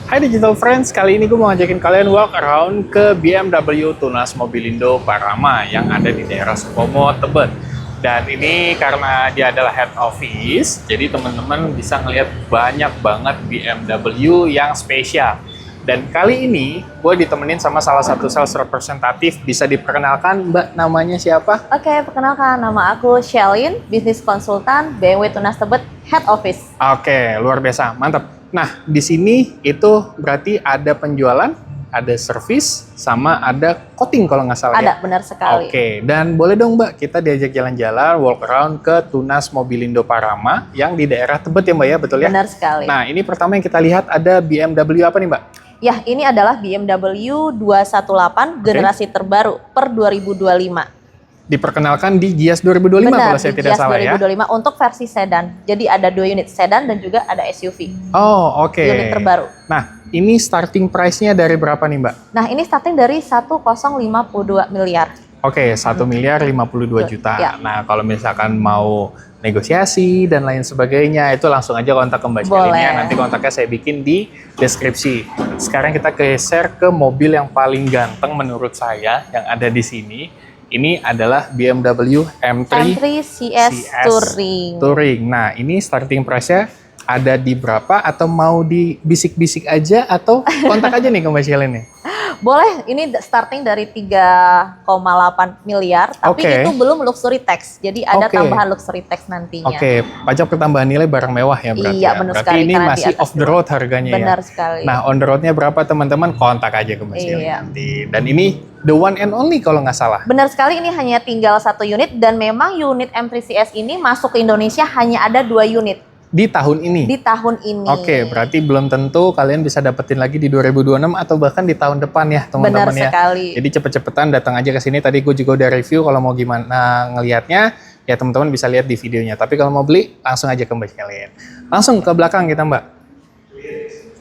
Hai Digital Friends, kali ini gue mau ngajakin kalian walk around ke BMW Tunas Mobilindo Parama yang ada di daerah Sukomo, Tebet. Dan ini karena dia adalah head office, jadi teman-teman bisa ngelihat banyak banget BMW yang spesial. Dan kali ini gue ditemenin sama salah satu sales representatif. Bisa diperkenalkan Mbak, namanya siapa? Oke, perkenalkan, nama aku Shelin, bisnis konsultan BMW Tunas Tebet Head Office. Oke, luar biasa, mantap. Nah, di sini itu berarti ada penjualan, ada servis, sama ada coating kalau nggak salah ya? Ada, benar sekali. Oke, dan boleh dong Mbak, kita diajak jalan-jalan, walk around ke Tunas Mobilindo Parama yang di daerah Tebet ya Mbak ya, betul ya? Benar sekali. Nah, ini pertama yang kita lihat ada BMW apa nih Mbak? Ya, ini adalah BMW 218 generasi terbaru per 2025. Diperkenalkan di Gias 2025 Benar, kalau saya di tidak Gias salah ya? 2025 untuk versi sedan. Jadi ada 2 unit sedan dan juga ada SUV. Oh, oke. Unit terbaru. Nah, ini starting price-nya dari berapa nih Mbak? Nah, ini starting dari 1052 miliar. Oke, 1 miliar 52 juta. Ya. Nah, kalau misalkan mau negosiasi dan lain sebagainya, itu langsung aja kontak ke Mbak Shelin-nya. Nanti kontaknya saya bikin di deskripsi. Sekarang kita share ke mobil yang paling ganteng menurut saya yang ada di sini. Ini adalah BMW M3 CS Touring. Nah, ini starting price-nya ada di berapa atau mau di bisik-bisik aja atau kontak aja nih ke Mbak Shelin nih? Boleh, ini starting dari 3,8 miliar, tapi itu belum luxury tax. Jadi ada tambahan luxury tax nantinya. Oke, pajak pertambahan nilai barang mewah ya berarti. Iya, ya? benar Berarti sekali. ini masih off the road harganya ya? Benar sekali. Nah, on the road-nya berapa teman-teman? Kontak aja ke Mbak Shelin nanti. Dan ini the one and only kalau nggak salah. Benar sekali, ini hanya tinggal 1 unit dan memang unit M3CS ini masuk ke Indonesia hanya ada 2 unit. Di tahun ini? Di tahun ini. Oke, berarti belum tentu kalian bisa dapetin lagi di 2026 atau bahkan di tahun depan ya teman-teman ya. Benar sekali. Jadi cepet-cepetan datang aja ke sini. Tadi gue juga udah review, kalau mau gimana ngelihatnya ya teman-teman bisa lihat di videonya. Tapi kalau mau beli langsung aja ke Mbak Shelin. Langsung ke belakang kita Mbak.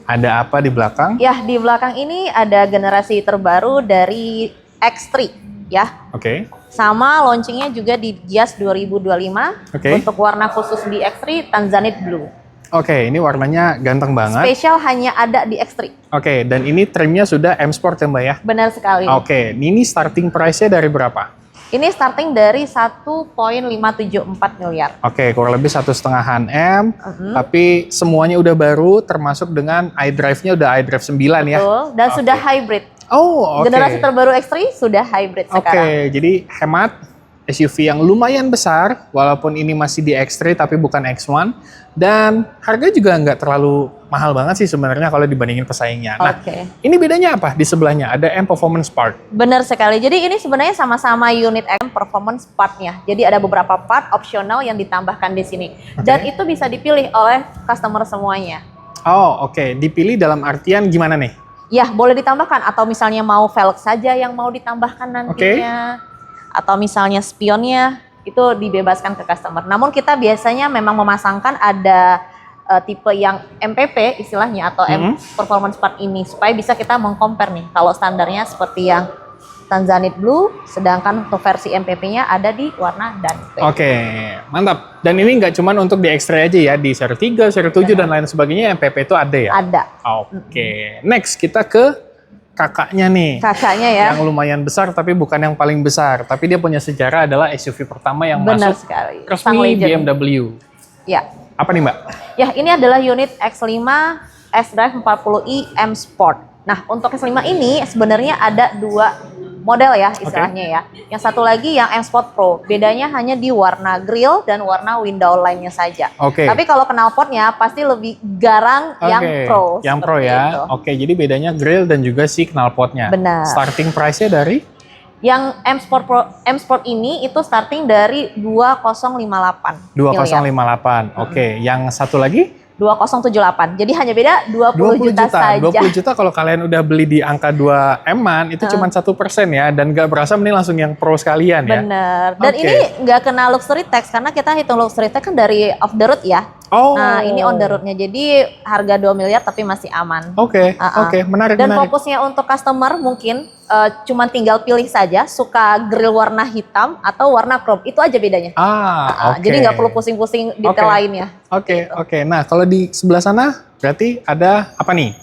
Ada apa di belakang? Ya, di belakang ini ada generasi terbaru dari X3 ya. Oke. Sama launchingnya juga di Gias 2025. Untuk warna khusus di X3 Tanzanite Blue. Oke, ini warnanya ganteng banget. Spesial hanya ada di X3. Oke, dan ini trimnya sudah M Sport ya Mbak ya? Benar sekali. Oke, ini starting price-nya dari berapa? Ini starting dari 1,574 miliar. Oke, kurang lebih 1,5 M. Tapi semuanya udah baru, termasuk dengan iDrive-nya udah iDrive 9 ya? Betul, dan sudah hybrid. Oh, oke. Generasi terbaru X3 sudah hybrid sekarang. Oke, jadi hemat, SUV yang lumayan besar, walaupun ini masih di X3 tapi bukan X1. Dan harga juga nggak terlalu mahal banget sih sebenarnya kalau dibandingin pesaingnya. Nah, ini bedanya apa di sebelahnya? Ada M Performance Part. Benar sekali. Jadi ini sebenarnya sama-sama unit M Performance Part-nya. Jadi ada beberapa part opsional yang ditambahkan di sini. Dan itu bisa dipilih oleh customer semuanya. Oh, oke. Dipilih dalam artian gimana nih? Ya, boleh ditambahkan. Atau misalnya mau velg saja yang mau ditambahkan nantinya. Atau misalnya spionnya, itu dibebaskan ke customer. Namun kita biasanya memang memasangkan ada tipe yang MPP istilahnya atau M Performance Part ini supaya bisa kita meng-compare nih. Kalau standarnya seperti yang Tanzanite Blue, sedangkan untuk versi MPP-nya ada di warna Danpe. Oke, mantap. Dan ini nggak cuma untuk di X3 aja ya, di seri 3, seri 7 dan lain sebagainya MPP itu ada ya? Ada. Oke, next kita ke kakaknya nih. Kakaknya ya. Yang lumayan besar tapi bukan yang paling besar. Tapi dia punya sejarah adalah SUV pertama yang masuk resmi BMW. Ya. Apa nih Mbak? Ya, ini adalah unit X5 S-Drive 40i M Sport. Nah, untuk X5 ini sebenarnya ada 2 model ya istilahnya ya. Yang satu lagi yang M Sport Pro. Bedanya hanya di warna grill dan warna window line-nya saja. Tapi kalau knalpotnya pasti lebih garang yang Pro. Yang Pro ya. Itu. Oke, jadi bedanya grill dan juga si knalpotnya. Benar. Starting price-nya dari? Yang M Sport Pro, M Sport ini itu starting dari 2058. 2058. Oke, yang satu lagi? 2078. Jadi hanya beda 20 juta saja. 20 juta kalau kalian udah beli di angka 2 M-an itu cuma 1% ya, dan gak berasa mending langsung yang Pro sekalian ya. Bener. Dan ini nggak kena luxury tax karena kita hitung luxury tax kan dari off the road ya. Nah, ini on the road-nya. Jadi harga 2 miliar tapi masih aman. Oke, menarik. Dan fokusnya untuk customer mungkin cuma tinggal pilih saja suka grill warna hitam atau warna chrome. Itu aja bedanya. Jadi nggak perlu pusing-pusing detail lainnya. Oke. Nah, kalau di sebelah sana berarti ada apa nih?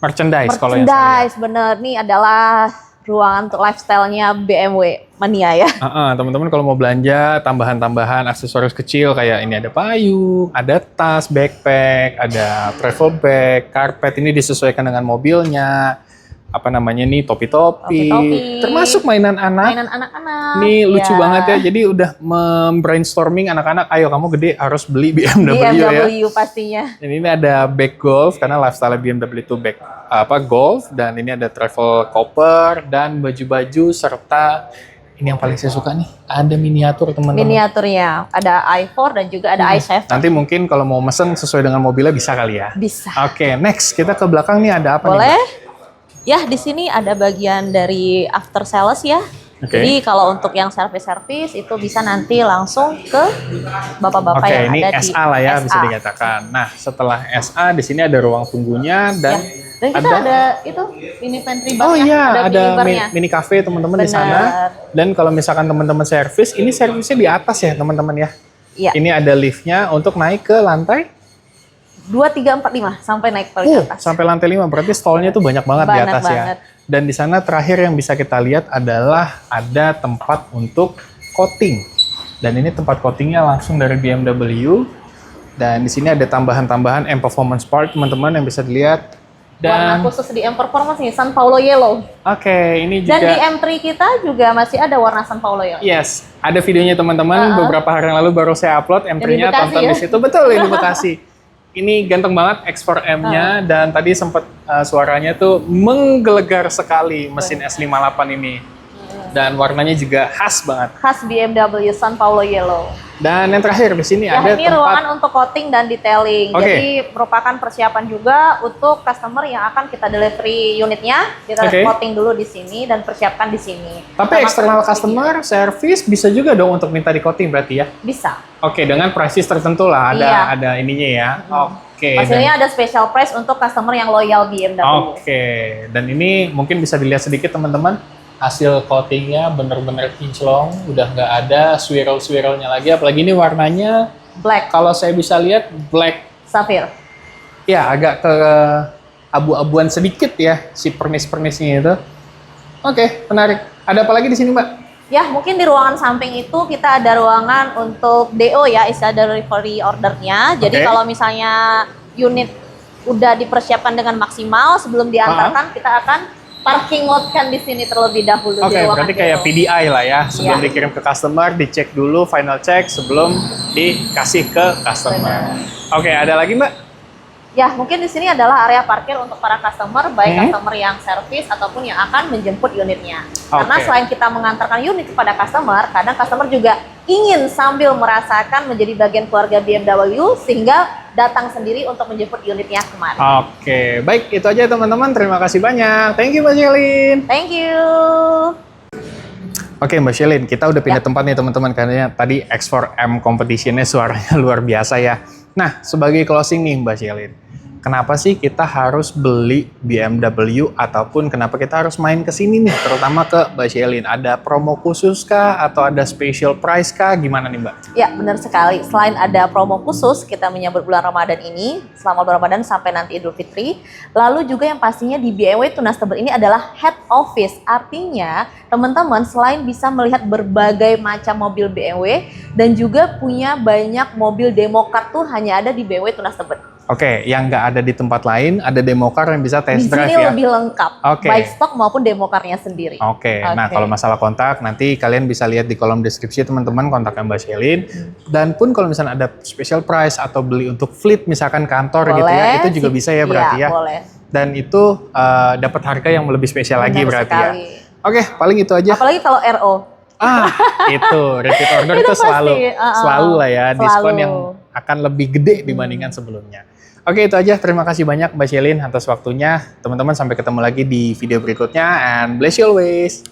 Merchandise kalau yang saya lihat. Merchandise, bener. Nih adalah ruangan untuk lifestyle-nya BMW Mania ya. Teman-teman kalau mau belanja tambahan-tambahan aksesoris kecil kayak ini ada payung, ada tas, backpack, ada travel bag, karpet, ini disesuaikan dengan mobilnya. Apa namanya nih, topi-topi, termasuk mainan anak. Mainan anak-anak. Ini lucu banget ya. Jadi udah brainstorming anak-anak, ayo kamu gede harus beli BMW, ya. BMW pastinya. Dan ini ada bag golf karena lifestyle BMW itu bag golf, dan ini ada travel koper dan baju-baju serta ini yang paling saya suka nih, ada miniatur teman-teman. Miniaturnya ada i4 dan juga ada i7. Nanti mungkin kalau mau mesen sesuai dengan mobilnya bisa kali ya. Bisa. Oke, next kita ke belakang nih ada apa nih? Boleh. Ya, di sini ada bagian dari after sales ya. Oke. Jadi kalau untuk yang service itu bisa nanti langsung ke bapak-bapak yang ini ada di SA lah ya, SA. bisa dikatakan. Nah, setelah SA di sini ada ruang tunggunya dan Dan kita ada itu mini pantry bar. Oh iya, ada minibarnya. mini cafe teman-teman di sana. Benar. Dan kalau misalkan teman-teman servis, ini servisnya di atas ya teman-teman ya. Iya. Ini ada liftnya untuk naik ke lantai 2, 3, 4, 5 sampai naik paling atas. sampai lantai 5. Berarti stallnya tuh banyak banget di Banyak atas ya. banget. Dan di sana terakhir yang bisa kita lihat adalah ada tempat untuk coating. Dan ini tempat coatingnya langsung dari BMW. Dan di sini ada tambahan-tambahan M Performance Part teman-teman yang bisa dilihat. Warna Dan khusus di M Performance nih, San Paulo Yellow. Oke, ini juga. Dan di M3 kita juga masih ada warna San Paulo Yellow. Yes, ada videonya teman-teman. Beberapa hari yang lalu baru saya upload M3-nya, Bekasi tonton ya? di situ. Betul, ini Bekasi. Ini ganteng banget X4 M-nya dan tadi sempat suaranya tuh menggelegar sekali mesin S58 ini. Dan warnanya juga khas banget. Khas BMW San Paulo Yellow. Dan yang terakhir di sini Ya, ada ini tempat. ruangan untuk coating dan detailing. Oke. Jadi merupakan persiapan juga untuk customer yang akan kita delivery unitnya. Kita Oke. coating dulu di sini dan persiapkan di sini. Tapi Sama eksternal seperti customer service bisa juga dong untuk minta di coating berarti ya? ini. Bisa. Oke, dengan prices tertentu lah, Iya. ada ininya ya. Oke. Pastinya ada special price untuk customer yang loyal BMW. Oke, dan ini mungkin bisa dilihat sedikit teman-teman, hasil coatingnya bener-bener kinclong, udah nggak ada swirl-swirlnya lagi, apalagi ini warnanya, Black, kalau saya bisa lihat black, sapphire. ya agak ke abu-abuan sedikit ya si pernis-pernisnya itu. Oke, menarik. Ada apa lagi di sini, Mbak? Ya, mungkin di ruangan samping itu kita ada ruangan untuk DO ya, istilah delivery ordernya. Jadi Oke. kalau misalnya unit udah dipersiapkan dengan maksimal, sebelum diantarkan kita akan parking lot kan di sini terlebih dahulu. Oke, di ruangan berarti kayak DO. PDI lah ya. Sebelum Iya. dikirim ke customer, dicek dulu, final check sebelum dikasih ke customer. Oke, ada lagi, Mbak? Ya, mungkin di sini adalah area parkir untuk para customer, baik customer yang servis ataupun yang akan menjemput unitnya. Karena Oke. selain kita mengantarkan unit kepada customer, kadang customer juga ingin sambil merasakan menjadi bagian keluarga BMW sehingga datang sendiri untuk menjemput unitnya kemari. Oke, baik itu aja teman-teman. Terima kasih banyak. Thank you, Mbak Shelin. Thank you. Oke, Mbak Shelin, kita udah pindah tempat nih teman-teman karena tadi X4M competition-nya suaranya luar biasa ya. Nah, sebagai closing nih Mbak Shelin, kenapa sih kita harus beli BMW ataupun kenapa kita harus main ke sini nih, terutama ke Mbak Shelin? Ada promo khusus kah atau ada special price kah? Gimana nih Mbak? Ya, benar sekali. Selain ada promo khusus, kita menyambut bulan Ramadan ini, selama bulan Ramadan sampai nanti Idul Fitri. Lalu juga yang pastinya di BMW Tunas Tebet ini adalah head office. Artinya, teman-teman selain bisa melihat berbagai macam mobil BMW dan juga punya banyak mobil demo car tuh hanya ada di BMW Tunas Tebet. Oke, yang nggak ada di tempat lain, ada demo car yang bisa test Di drive sini ya? lebih lengkap, Oke. baik stok maupun demo car-nya sendiri. Oke, nah kalau masalah kontak nanti kalian bisa lihat di kolom deskripsi teman-teman kontaknya Mbak Shelin. Dan pun kalau misalnya ada special price atau beli untuk fleet misalkan kantor gitu ya, itu juga bisa ya berarti ya. Boleh. Dan itu dapat harga yang lebih spesial lagi Benar berarti sekali. ya. Oke, paling itu aja. Apalagi kalau RO. Itu repeat order Itu itu selalu pasti, selalu lah ya, diskon selalu. yang akan lebih gede dibandingkan sebelumnya. Oke, itu aja. Terima kasih banyak Mbak Shelin atas waktunya. Teman-teman sampai ketemu lagi di video berikutnya and bless you always.